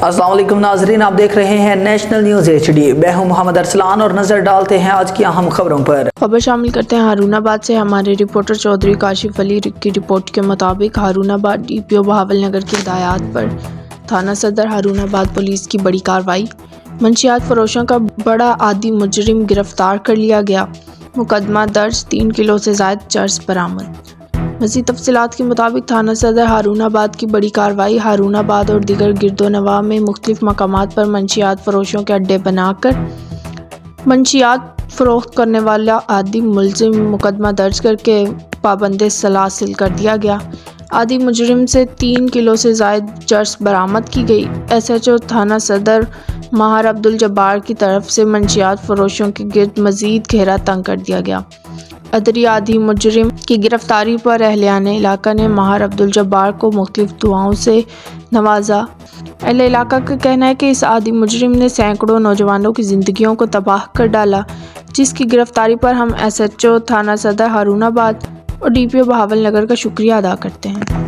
السلام علیکم ناظرین، آپ دیکھ رہے ہیں نیشنل نیوز HD۔ میں ہوں محمد ارسلان اور نظر ڈالتے ہیں آج کی اہم خبروں پر۔ خبر شامل کرتے ہیں ہارون آباد سے۔ ہمارے رپورٹر چودھری کاشف علی کی رپورٹ کے مطابق ہارون آباد DPO بہاول نگر کی ہدایات پر تھانہ صدر ہارون آباد پولیس کی بڑی کارروائی۔ منشیات فروشوں کا بڑا عادی مجرم گرفتار کر لیا گیا۔ مقدمہ درج، 3 کلو سے زائد چرس برآمد۔ مزید تفصیلات کے مطابق تھانہ صدر ہارون آباد کی بڑی کارروائی۔ ہارون آباد اور دیگر گرد و نواح میں مختلف مقامات پر منشیات فروشوں کے اڈے بنا کر منشیات فروخت کرنے والا عادی ملزم مقدمہ درج کر کے پابند سلاسل کر دیا گیا۔ عادی مجرم سے 3 کلو سے زائد چرس برآمد کی گئی۔ SHO تھانہ صدر ماہر عبدالجبار کی طرف سے منشیات فروشوں کے گرد مزید گھیرا تنگ کر دیا گیا۔ ادری عادی مجرم کی گرفتاری پر اہلِ علاقہ نے ماہر عبدالجبار کو مختلف دعاؤں سے نوازا۔ اہل علاقہ کا کہنا ہے کہ اس عادی مجرم نے سینکڑوں نوجوانوں کی زندگیوں کو تباہ کر ڈالا، جس کی گرفتاری پر ہم SHO تھانہ صدر ہارون آباد اور DPO بہاول نگر کا شکریہ ادا کرتے ہیں۔